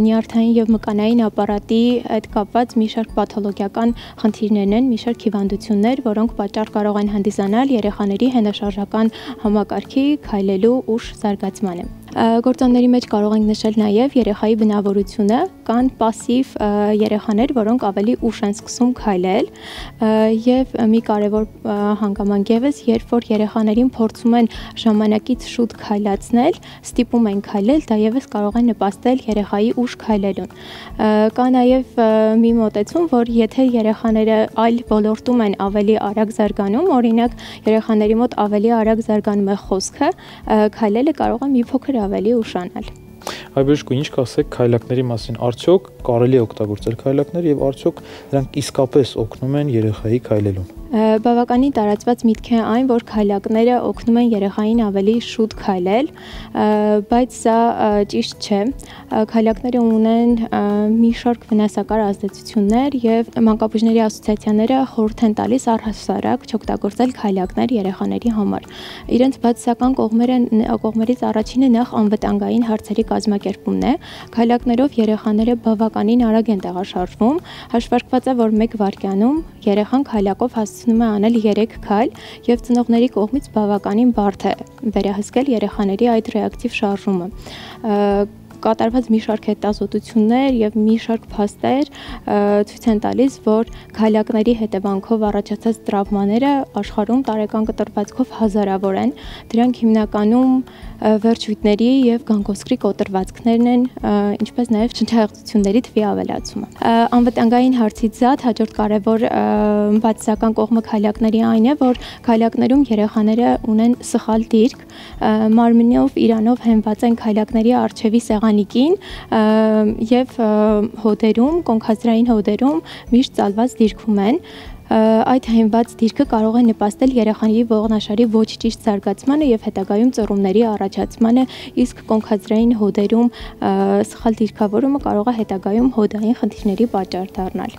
նյարդային եւ մկանային ապարատի հետ կապված մի շարք պաթոլոգիական խնդիրներն են, մի շարք հիվանդություններ, որոնք պատճառ կարող են հանդիսանալ երեխաների հենաշարժական համակարգի քայլելու ուշ զարգացմանը։ Գործոնների մեջ կարող ենք նշել նաև երեխայի բնավորությունը, կան պասիվ երեխաներ, որոնք ավելի ուշ են սկսում քայլել, եւ մի կարևոր հանգամանք եւս, երբ որ երեխաներին փորձում են ժամանակից շուտ քայլացնել, ստիպում են քայլել, դա եւս կարող է նպաստել երեխայի ուշ քայլելուն։ Կա նաև մի մոտեցում, որ եթե երեխաները այլ ոլորտում են ավելի արագ զարգանում, օրինակ երեխաների մոտ ավելի արագ զարգանում է խոսքը, քայլելը կարող է մի փոքր ավելի ուշանալ։ Այ բժշկ, ինչ կասեք քայլակների մասին, արդյոք կարելի է օգտագործել քայլակներ եւ արդյոք դրանք իսկապես օգնում են երեխայի քայլելուն։ Բավականին տարածված միտք է այն, որ քայլակները օգնում են երեխային ավելի շուտ քայլել, բայց սա ճիշտ չէ։ Քայլակները ունեն մի շարք վնասակար ազդեցություններ եւ մանկաբույժների ասոցիացիաները խորհուրդ են տալիս առհասարակ չօգտագործել քայլակներ երեխաների համար։ Իրենց բացասական կողմերից առաջինը նախ անվտանգային հարցերի կազմակերպումն է։ Քայլակներով երեխաները բավականին արագ են տեղաշարժվում, հաշվարկված է, որ 1 վայրկյանում երեխան քայլակով հասցնում է անել 3 քայլ եւ ծնողների կողմից բավականին բարդ է վերահսկել երեխաների այդ ռեակտիվ շարժումը։ Կատարված մի շարք հետազոտություններ եւ մի շարք փաստեր ցույց են տալիս, որ քայլակների հետևանքով առաջացած տրավմաները աշխարհում տարեկան կտրվածքով հազարավոր են։ Դրանք հիմնականում վերջույթների եւ գանգոսկրի կոտրվածքներն են, ինչպես նաեւ շնչահեղձությունների թվի ավելացումը։ Անվտանգային հարցից զատ հաջորդ կարևոր բացասական կողմը քայլակների այն է, որ քայլակներում երեխաները ունեն սխալ դիրք, մարմնով իրանով հենված են քայլակների առջևի սեղանիկին եւ հոդերում, կոնքազդրային հոդերում միշտ ծալված դիրքում են։ Այդ հենված դիրքը կարող է նպաստել երեխաների ողնաշարի ոչ ճիշտ զարգացմանը եւ հետագայում ծռումների առաջացմանը, իսկ կոնքազդրային հոդերում սխալ դիրքավորումը կարող է հետագայում հոդային խնդիրների պատճառ դառնալ։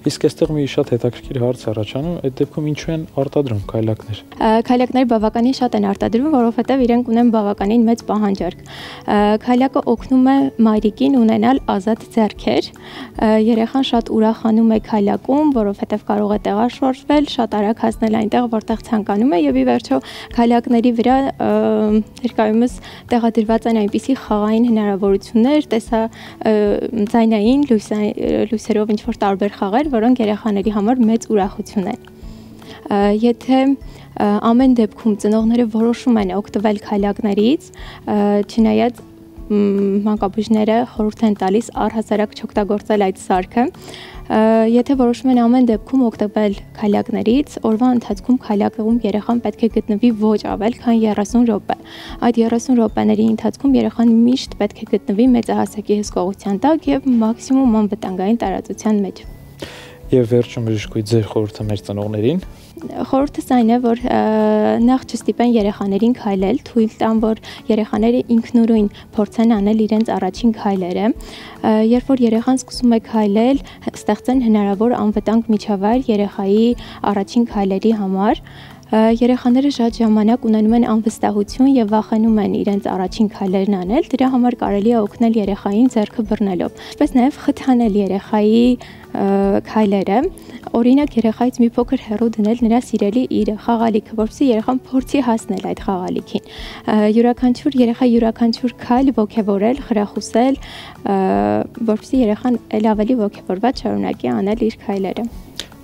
Իսկ այստեղ մի շատ հետաքրքիր հարց առաջանում, այդ դեպքում ինչու են արտադրում քայլակներ։ Քայլակները բավականին շատ են արտադրվում, որովհետև իրենք ունեն բավականին մեծ պահանջարկ։ Քայլակը օգնում է մայրիկին ունենալ ազատ ձեռքեր։ Երեխան շատ ուրախանում է քայլակում, որովհետև կարող է տեղաշարժվել, շատ արագ հասնել այնտեղ, որտեղ ցանկանում է, եւ ի վերջո քայլակների վրա ներկայումս տեղադրված են այնպիսի խաղային հնարավորություններ, ձայնային, լույսերով ինչ-որ տարբեր խաղեր, որոնք երեխաների համար մեծ ուրախություն են։ Եթե ամեն դեպքում ծնողները որոշում են օգտվել քայլակներից, չնայած մանկաբույժները խորհուրդ են տալիս առհասարակ չօգտագործել այդ սարքը, եթե որոշում են ամեն դեպքում օգտվել քայլակներից, օրվա ընթացքում քայլակում երեխան պետք է գտնվի ոչ ավել, քան 30 րոպե։ Այդ 30 րոպեների ընթացքում երեխան միշտ պետք է գտնվի մեծահասակի հսկողության տակ եւ մաքսիմում անվտանգային տարածության մեջ։ Եվ վերջում բժշկուհի ձեր խորհուրդը մեր ծնողներին։ Խորհուրդս այն է, որ նախ չստիպեն երեխաներին քայլել, թույլ տան, որ երեխաները ինքնուրույն փորձեն անել իրենց առաջին քայլերը։ Երբ որ երեխան սկսում է քայլել, ստեղծեն հնարավոր անվտանգ միջավայր երեխայի առաջին քայլերի համար։ Երեխաները շատ ժամանակ ունենում են անվստահություն եւ վախենում են իրենց առաջին քայլերն անել, դրա համար կարելի է օգնել երեխային ձեռքը բռնելով։ Ինչպես նաեւ խթանել երեխայի քայլերը, օրինակ երեխայից մի փոքր հեռու դնել նրա սիրելի իր խաղալիքը, որովհետեւ երեխան փորձի հասնել այդ խաղալիքին։ Յուրաքանչյուր քայլ ոգևորել, խրախուսել, որովհետեւ երեխան ել ավելի ոգևորված շարունակի անել իր քայլերը։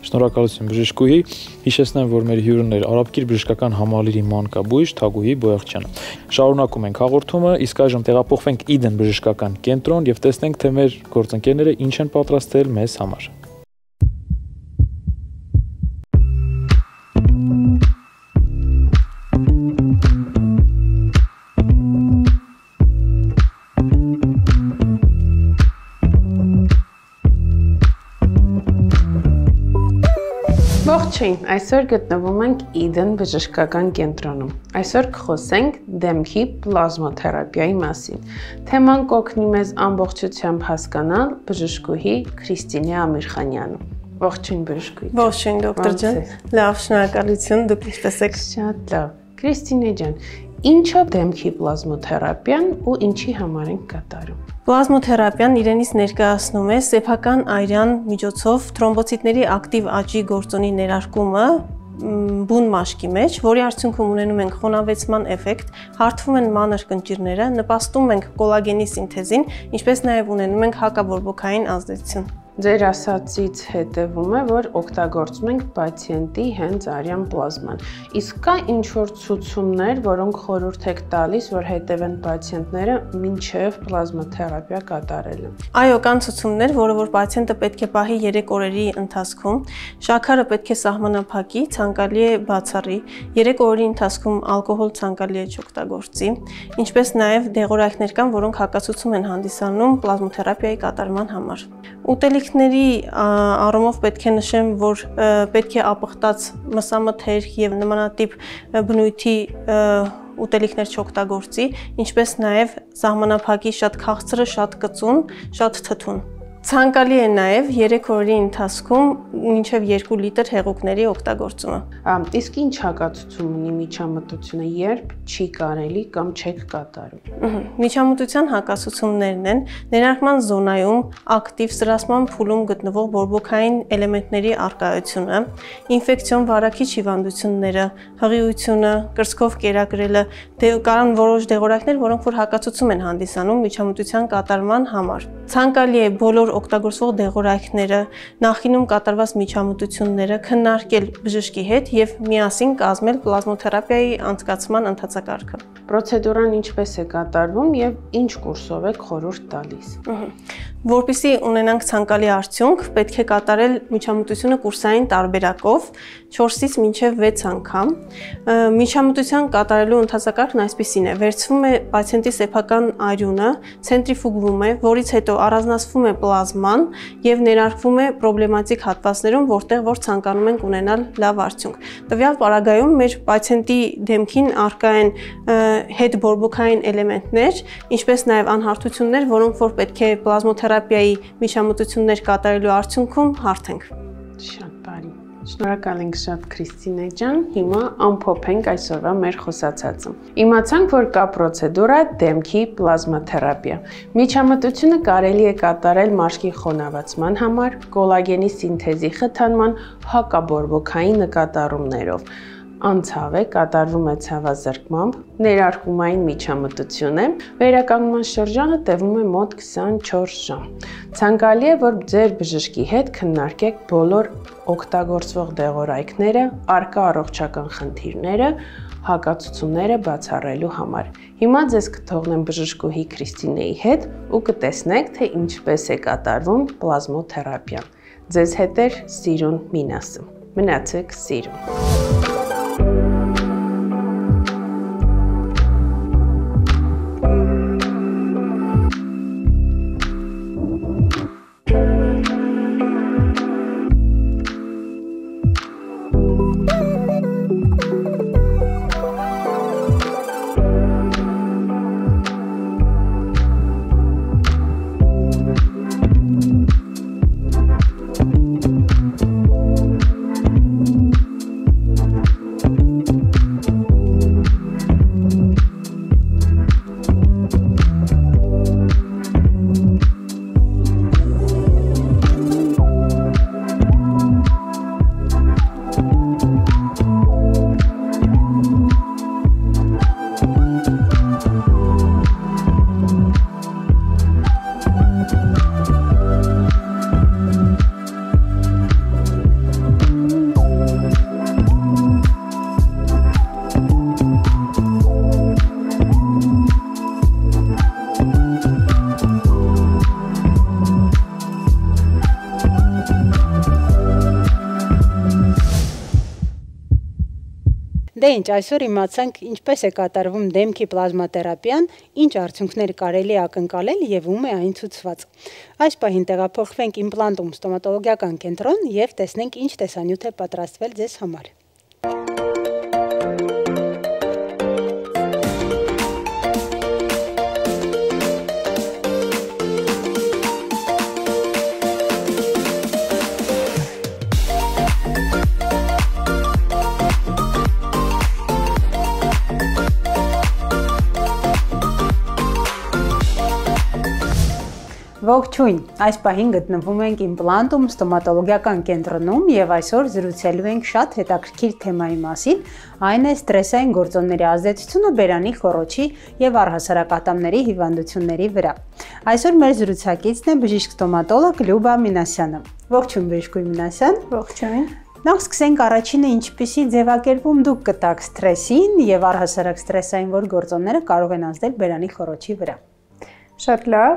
Շնորհակալություն բժշկուհի, հիշեցնեմ, որ մեր հյուրն էր Արաբկիր բժշկական համալիրի մանկաբույժ Թագուհի Բոյախչյանը։ Շարունակում ենք հաղորդումը, իսկ այժմ տեղափոխվենք Իդեն բժշկական կենտրոն եւ տեսնենք, թե մեր գործընկերները ինչ են պատրաստել մեզ համար։ Ողջույն, այսօր գտնվում ենք Իդեն բժշկական կենտրոնում։ Այսօր կխոսենք դեմքի պլազմոթերապիայի մասին։ Թեման կօգնի մեզ ամբողջությամբ հասկանալ բժշկուհի Քրիստինե Ամիրխանյանը։ Ողջույն բժշկուհի։ Ողջույն դոկտոր ջան։ Լավ, շնորհակալություն, դուք ինչպե՞ս եք։ Շատ լավ։ Քրիստինե ջան, ինչ է դեմքի պլազմոթերապիան ու ինչի համար են կատարում։ Պլազմոթերապիան իրենից ներկայացնում է սեփական արյան միջոցով թրոմբոցիտների ակտիվ աճի գործոնի ներարկումը բուն մաշկի մեջ, որի արդյունքում ունենում ենք խոնավեցման էֆեկտ, հարթվում են մանր կնճիռները, նպաստում ենք կոլագենի սինթեզին, ինչպես նաև ունենում ենք հակաբորբոքային ազդեցություն։ Ձեր ասածից հետևում է, որ օգտագործում ենք պացիենտի հենց արյան պլազման։ Իսկ կա ինչ-որ ցուցումներ, որոնք խորհուրդ եք տալիս, որ հետևեն պացիենտները մինչև պլազմոթերապիա կատարելը։ Այո, կան ցուցումներ, որը որ պացիենտը պետք է պահի 3 օրերի ընթացքում, շաքարը պետք է սահմանափակի, ցանկալի է բացառի, 3 օրերի ընթացքում ալկոհոլ ցանկալի է չօգտագործի, ինչպես նաև դեղորայքներ կան, որոնք հակացուցում են հանդիսանում պլազմոթերապիայի կատարման համար։ Ուտելիքների առումով պետք է նշեմ, որ պետք է ապխտած մսամթեր եւ նմանատիպ բնույթի ուտելիքներ չօգտագործի, ինչպես նաև սահմանափակի շատ քաղցրը, շատ կծուն, շատ թթուն։ Ցանկալի է նաև 3 օրերի ընթացքում մինչև 2 լիտր հեղուկների օգտագործումը։ Իսկ ինչ հակացություն ունի միջամտությունը, երբ չի կարելի կամ չեք կատարում։ Միջամտության հակացություններն են ներարկման զոնայում ակտիվ սրասման փուլում գտնվող բորբոքային էլեմենտների առկայությունը, ինֆեկցիոն վարակիչ հիվանդությունները, հղիությունը, կրծքով կերակրելը, կան որոշ դեղորայքներ, որոնք որ հակացություն են հանդիսանում միջամտության կատարման համար։ Ցանկալի է բոլոր օգտագործվող դեղորայքները, նախկինում կատարված միջամտությունները քննարկել բժշկի հետ եւ միասին կազմել պլազմոթերապիայի անցկացման ընթացակարգը։ Պրոցեդուրան ինչպես է կատարվում եւ ինչ կուրսով եք խորհուրդ տալիս։ Որպեսզի ունենանք ցանկալի արդյունք, պետք է կատարել միջամտությունը կուրսային տարբերակով 4-ից մինչև 6 անգամ։ Միջամտության կատարելու ընթացակարգն այսպիսին է. վերցվում է պացիենտի սեփական արյունը, ցենտրիֆուգվում է, որից հետո առանձնացվում է պլազման եւ ներարկվում է պրոբլեմատիկ հատվածներում, որտեղ որ ցանկանում ենք ունենալ լավ արդյունք։ Տվյալ պարագայում մեր պացիենտի դեմքին առկա են հետ բորբոքային էլեմենտներ, ինչպես նաև անհարթություններ, որոնք որ պետք է պլազմոթերապիայի պլազմաթերապիայի միջամտություններ կատարելու արդյունքում հարթենք։ Շատ բարի։ Շնորհակալ ենք շատ Քրիստինե ջան։ Հիմա ամփոփենք այսօրվա մեր խոսացածը։ Իմացանք, որ կա պրոցեդուրա դեմքի պլազմաթերապիա։ Միջամտությունը կարելի է կատարել մաշկի խոնավացման համար, կոլագենի սինթեզի խթանման, հակաբորբոքային նկատառումներով։ Անցավ է, կատարվում է ցավազրկմամբ, ներարկումային միջամտություն է, վերականգնման շրջանը տևում է մոտ 24 ժամ։ Ցանկալի է, որ ձեր բժշկի հետ քննարկեք բոլոր օգտագործվող դեղորայքները, առկա առողջական խնդիրները, հակացությունները բացառելու համար։ Հիմա ձեզ կթողնեմ բժշկուհի Քրիստինեի հետ ու կտեսնեք, թե ինչպես է կատարվում պլազմոթերապիան։ Ձեզ հետ է Սիրուն Մինասը։ Մնացեք սիրուն։ Դե ինչ, այսօր իմացանք ինչպես է կատարվում դեմքի պլազմաթերապիան, ինչ արդյունքներ կարելի է ակնկալել եւ ում է այն ցուցված։ Այս պահին տեղափոխվենք իմպլանտում ստոմատոլոգիական կենտրոն եւ տեսնենք ինչ տեսանյութ է պատրաստվել ձեզ համար։ Ողջույն, այս պահին գտնվում ենք իմպլանտում ստոմատոլոգիական կենտրոնում եւ այսօր զրուցելու ենք շատ հետաքրքիր թեմայի մասին, այն է ստրեսային գործոնների ազդեցությունը բերանի խոռոչի եւ առհասարակ ատամների հիվանդությունների վրա։ Այսօր մեր զրուցակիցն է բժիշկ ստոմատոլոգ Լյուբա Մինասյանը։ Ողջույն բժիշկ Մինասյան։ Ողջույն։ Նախ սկսենք առաջինը ինչպիսի ձևակերպում դուք կտաք ստրեսին եւ առհասարակ ստրեսային որ գործոնները կարող են ազդել բերանի խոռոչի վրա։ Շատ լավ,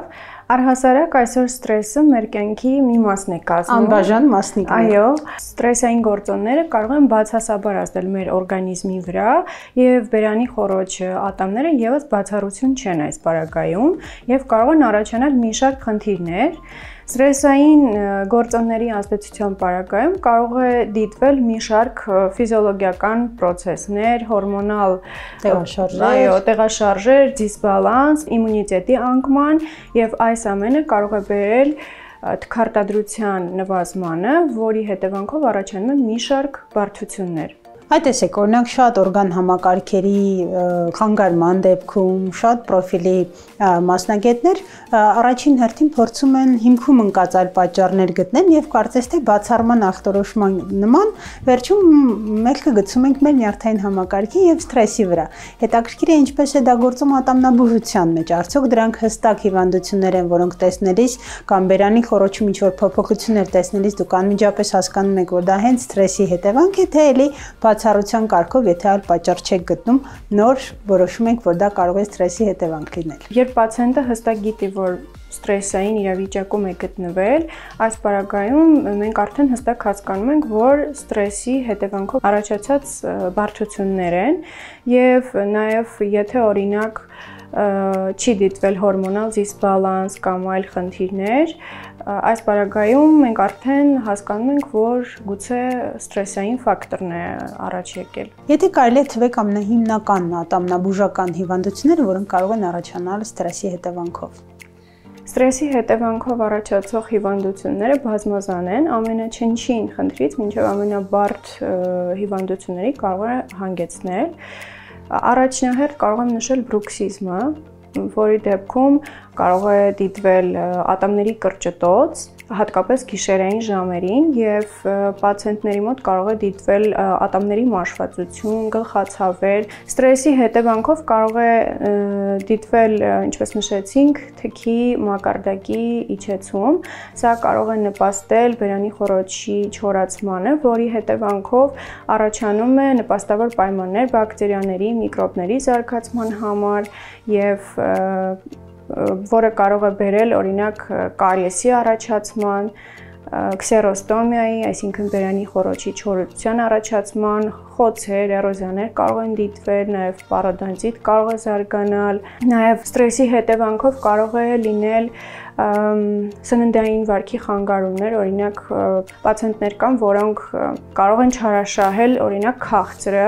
առհասարակ այսօր ստրեսը մեր կյանքի մի մասն է կազմում։ Անբաժան մասնիկն է։ Այո, ստրեսային գործոնները կարող են բացասաբար ազդել մեր օրգանիզմի վրա եւ բերանի խոռոչը, ատամները եւս բացառություն չեն այս պարագայում եւ կարող են առաջանալ մի շարք խնդիրներ։ Ստրեսային գործոնների ազդեցության պարագայում կարող է դիտվել մի շարք ֆիզիոլոգիական process-ներ, հորմոնալ տեղաշարժեր, դիսբալանս, իմունիտետի անկման եւ այս ամենը կարող է բերել թքարտադրության նվազմանը, որի հետևանքով առաջանում են մի շարք բարդություններ։ Այդ տեսեք, օրինակ շատ օրգան համակարգերի խանգարման դեպքում շատ պրոֆիլի մասնագետներ առաջին հերթին փորձում են հիմքում ընկած այլ պատճառներ գտնել եւ կարծես թե բացառման ախտորոշման նման վերջում մեկը գցում ենք մեր նյարդային համակարգի եւ ստրեսի վրա։ Հետաքրքիր է ինչպես է դա գործում ատամնաբուժության մեջ, արդյոք դրանք հստակ հիվանդություններ են, որոնք տեսնելիս կամ բերանի խոռոչում ինչ որ փոփոխություններ տեսնելիս դուք անմիջապես հասկանում եք, որ դա հենց ստրեսի հետևանք է, թե էլի բացառության կարգով, եթե այլ պատճառ չեք գտնում, նոր որոշում ենք, որ դա կարող է ստրեսի հետևանք լինել։ Երբ պացիենտը հստակ գիտի, որ ստրեսային իրավիճակում է գտնվել, այս պարագայում մենք արդեն հստակ հասկանում ենք, որ ստրեսի հետևանքով առաջացած բարդություններ են եւ նաեւ եթե օրինակ չի դիտվել հորմոնալ դիսբալանս կամ այլ խնդիրներ, այս պարագայում մենք արդեն հասկանում ենք, որ գուցե ստրեսային ֆակտորն է առաջ եկել։ Եթե կարելի է թվեք ամենահիմնական ատամնաբուժական հիվանդությունները, որոնք կարող են առաջանալ ստրեսի հետևանքով։ Ստրեսի հետևանքով առաջացող հիվանդությունները բազմազան են, ամենաչնչին խնդրից մինչև ամենաբարդ հիվանդությունների կարող է հանգեցնել։ Առաջնահերթ կարող եմ նշել բրուքսիզմը, որի դեպքում կարող է դիտվել ատամների կրճտոց, հատկապես գիշերային ժամերին եւ պացիենտների մոտ կարող է դիտվել ատամների մաշվածություն, գլխացավեր։ Ստրեսի հետևանքով կարող է դիտվել, ինչպես նշեցինք, թքի մակարդակի իջեցում։ Սա կարող է նպաստել բերանի խոռոչի չորացմանը, որի հետևանքով առաջանում է նպաստավոր պայմաններ բակտերիաների, միկրոբների զարգացման համար եւ որը կարող է բերել օրինակ կարիեսի առաջացման, քսերոստոմիայի, այսինքն բերանի խոռոչի չորության առաջացման, խոցեր, էրոզիաներ կարող են դիտվել, նաև պարոդոնտիտ կարող է զարգանալ, նաև ստրեսի հետևանքով կարող է լինել սննդային վարքի խանգարումներ, օրինակ պացիենտներ կան, որոնք կարող են չարաշահել օրինակ քաղցրը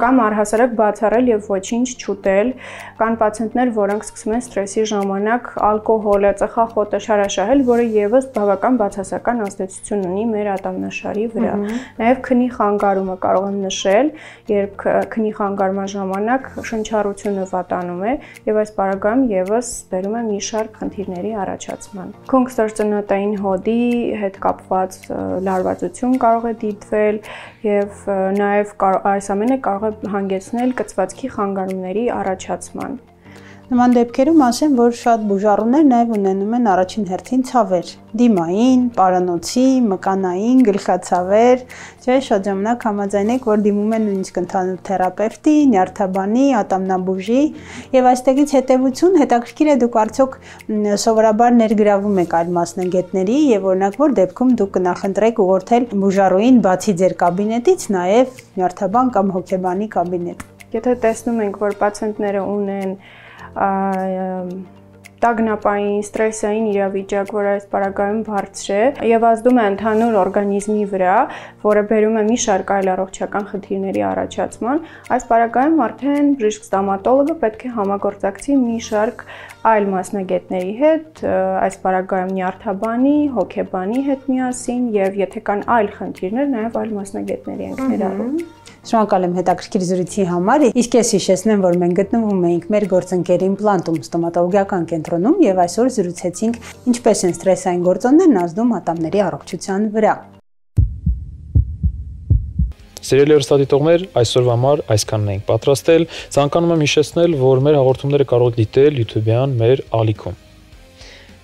կամ առհասարակ բացառել եւ ոչինչ չուտել, կան պացիենտներ, որոնք սկսում են ստրեսի ժամանակ ալկոհոլը, ծխախոտը չարաշահել, որը եւս բավական բացասական ազդեցություն ունի մեր ատամնաշարի վրա։ Նաեւ քնի խանգարումը կարող եմ նշել, երբ քնի խանգարման ժամանակ շնչառությունը վատանում է եւ այս պարագայում եւս բերում է մի շարք խնդիրների առաջացման։ Քոնգստորցիոնատային հոդի հետ կապված լարվածություն կարող է դիտվել եւ նաեւ այս ամենը կարող է հանգեցնել կծվածքի խանգարումների առաջացման։ Նման դեպքերում ասեմ, որ շատ բուժառուներ նաև ունենում են առաջին հերթին ցավեր՝ դիմային, պարանոցի, մկանային, գլխացավեր, չէ՞, շատ ժամանակ համաձայնեք, որ դիմում են նույնիսկ ընդհանուր թերապևտի, նյարդաբանի, ատամնաբուժի, եւ այստեղից հետեւություն հետաքրքիր է դուք արդյոք սովորաբար ներգրավում եք այլ մասնագետների եւ օրինակ որ դեպքում դուք կնախընտրեք ուղղորդել բուժառուին բացի ձեր կաբինետից նաև նյարդաբան կամ հոգեբանի կաբինետ։ Եթե տեսնում ենք, որ պացիենտները ունեն տագնապային, ստրեսային իրավիճակ, որ այս պարագայում բարձր է եւ ազդում է ընդհանուր օրգանիզմի վրա, որը բերում է մի շարք այլ առողջական խնդիրների առաջացման, այս պարագայում արդեն բժիշկ ստոմատոլոգը պետք է համագործակցի մի շարք այլ մասնագետների հետ, այս պարագայում նյարդաբանի, հոգեբանի հետ միասին եւ եթե կան այլ խնդիրներ, նաեւ այլ մասնագետների ենք ներառում։ Շնորհակալ եմ հետաքրքիր զրույցի համար։ Իսկ ես հիշեցնեմ, որ մենք գտնվում էինք մեր գործընկեր Իմպլանտում ստոմատոլոգիական կենտրոնում եւ այսօր զրուցեցինք ինչպես են ստրեսային գործոններն ազդում ատամների առողջության վրա։ Սիրելի հեռուստադիտողներ, այսօրվա համար այսքանն ենք պատրաստել։ Ցանկանում եմ հիշեցնել, որ մեր հաղորդումները կարող եք դիտել YouTube-յան մեր ալիքում։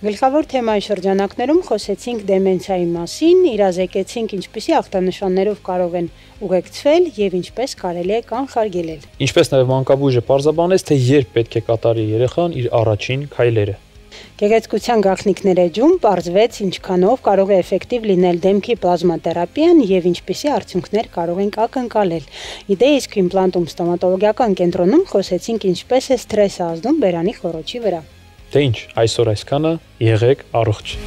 Գլխավոր թեմայի շրջանակներում խոսեցինք դեմենցիայի մասին, իրազեկեցինք ինչպիսի ախտանշաններով կարող են ուղեկցվել եւ ինչպես կարելի է կանխարգելել։ Ինչպես նաեւ մանկաբույժը պարզաբանեց, թե երբ պետք է կատարի երեխան իր առաջին քայլերը։ Գեղեցկության գաղտնիքներ էջում պարզվեց ինչքանով կարող է էֆեկտիվ լինել դեմքի պլազմաթերապիան եւ ինչպիսի արդյունքներ կարող ենք ակնկալել։ Իսկ Իմպլանտում ստոմատոլոգիական կենտրոնում խոսեցինք ինչպես է ստրեսը ազդում բերանի խոռոչի վրա։ Թե ինչ, այսօր այսքանը, եղեք առողջ։